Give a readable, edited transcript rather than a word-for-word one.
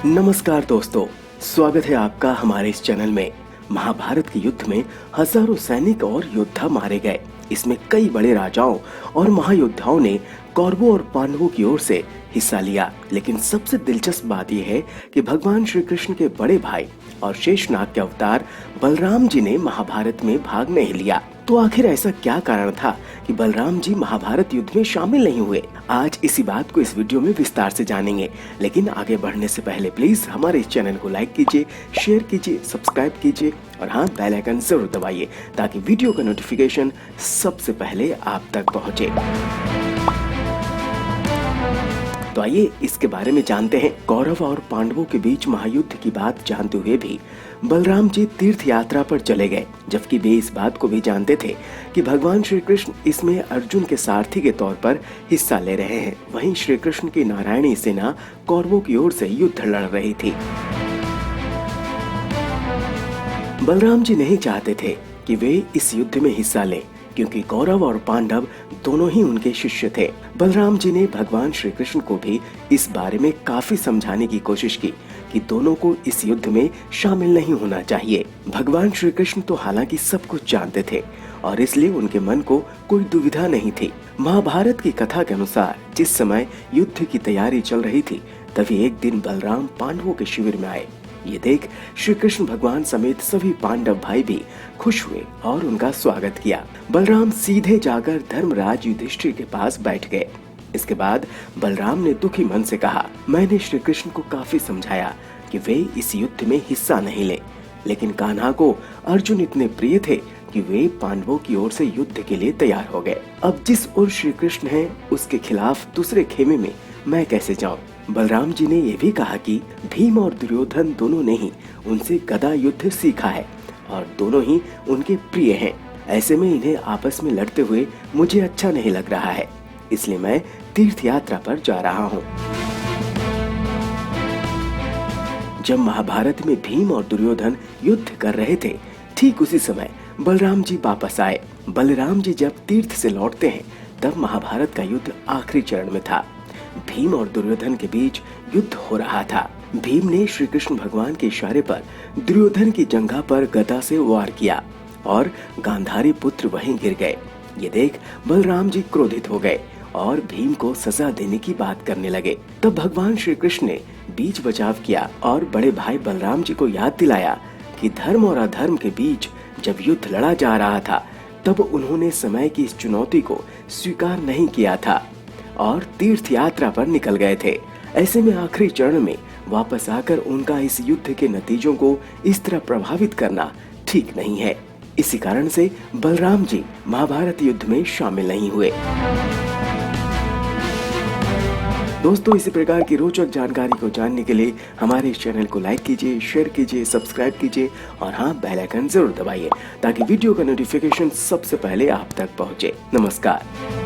नमस्कार दोस्तों, स्वागत है आपका हमारे इस चैनल में। महाभारत के युद्ध में हजारों सैनिक और योद्धा मारे गए। इसमें कई बड़े राजाओं और महायोद्धाओं ने कौरवों और पांडवों की ओर से हिस्सा लिया। लेकिन सबसे दिलचस्प बात यह है कि भगवान श्री कृष्ण के बड़े भाई और शेषनाग के अवतार बलराम जी ने महाभारत में भाग नहीं लिया। तो आखिर ऐसा क्या कारण था कि बलराम जी महाभारत युद्ध में शामिल नहीं हुए? आज इसी बात को इस वीडियो में विस्तार से जानेंगे। लेकिन आगे बढ़ने से पहले प्लीज हमारे इस चैनल को लाइक कीजिए, शेयर कीजिए, सब्सक्राइब कीजिए और हाँ, बेल आइकन जरूर दबाइए ताकि वीडियो का नोटिफिकेशन सबसे पहले आप तक पहुँचे। तो आइए इसके बारे में जानते हैं। कौरव और पांडवों के बीच महायुद्ध की बात जानते हुए भी बलराम जी तीर्थ यात्रा पर चले गए, जबकि वे इस बात को भी जानते थे कि भगवान श्री कृष्ण इसमें अर्जुन के सारथी के तौर पर हिस्सा ले रहे हैं। वहीं श्री कृष्ण की नारायणी सेना कौरवों की ओर से युद्ध लड़ रही थी। बलराम जी नहीं चाहते थे कि वे इस युद्ध में हिस्सा लें, क्योंकि कौरव और पांडव दोनों ही उनके शिष्य थे। बलराम जी ने भगवान श्री कृष्ण को भी इस बारे में काफी समझाने की कोशिश की कि दोनों को इस युद्ध में शामिल नहीं होना चाहिए। भगवान श्री कृष्ण तो हालांकि सब कुछ जानते थे और इसलिए उनके मन को कोई दुविधा नहीं थी। महाभारत की कथा के अनुसार जिस समय युद्ध की तैयारी चल रही थी, तभी एक दिन बलराम पांडवों के शिविर में आए। ये देख श्री कृष्ण भगवान समेत सभी पांडव भाई भी खुश हुए और उनका स्वागत किया। बलराम सीधे जाकर धर्मराज युधिष्ठिर के पास बैठ गए। इसके बाद बलराम ने दुखी मन से कहा, मैंने श्री कृष्ण को काफी समझाया कि वे इस युद्ध में हिस्सा नहीं ले, लेकिन कान्हा को अर्जुन इतने प्रिय थे कि वे पांडवों की ओर से युद्ध के लिए तैयार हो गए। अब जिस ओर श्री कृष्ण है उसके खिलाफ दूसरे खेमे में मैं कैसे जाऊं? बलराम जी ने यह भी कहा कि भीम और दुर्योधन दोनों ने ही उनसे गदा युद्ध सीखा है और दोनों ही उनके प्रिय हैं। ऐसे में इन्हें आपस में लड़ते हुए मुझे अच्छा नहीं लग रहा है, इसलिए मैं तीर्थ यात्रा पर जा रहा हूँ। जब महाभारत में भीम और दुर्योधन युद्ध कर रहे थे, ठीक उसी समय बलराम जी वापस आए। बलराम जी जब तीर्थ से लौटते हैं, तब महाभारत का युद्ध आखिरी चरण में था। भीम और दुर्योधन के बीच युद्ध हो रहा था। भीम ने श्री कृष्ण भगवान के इशारे पर दुर्योधन की जंघा पर गदा से वार किया और गांधारी पुत्र वहीं गिर गए। ये देख बलराम जी क्रोधित हो गए और भीम को सजा देने की बात करने लगे। तब भगवान श्री कृष्ण ने बीच बचाव किया और बड़े भाई बलराम जी को याद दिलाया कि धर्म और अधर्म के बीच जब युद्ध लड़ा जा रहा था, तब उन्होंने समय की इस चुनौती को स्वीकार नहीं किया था और तीर्थ यात्रा पर निकल गए थे। ऐसे में आखिरी चरण में वापस आकर उनका इस युद्ध के नतीजों को इस तरह प्रभावित करना ठीक नहीं है। इसी कारण से बलराम जी महाभारत युद्ध में शामिल नहीं हुए। दोस्तों, इसी प्रकार की रोचक जानकारी को जानने के लिए हमारे इस चैनल को लाइक कीजिए, शेयर कीजिए, सब्सक्राइब कीजिए और हाँ, बेल आइकन जरूर दबाइए ताकि वीडियो का नोटिफिकेशन सबसे पहले आप तक पहुँचे। नमस्कार।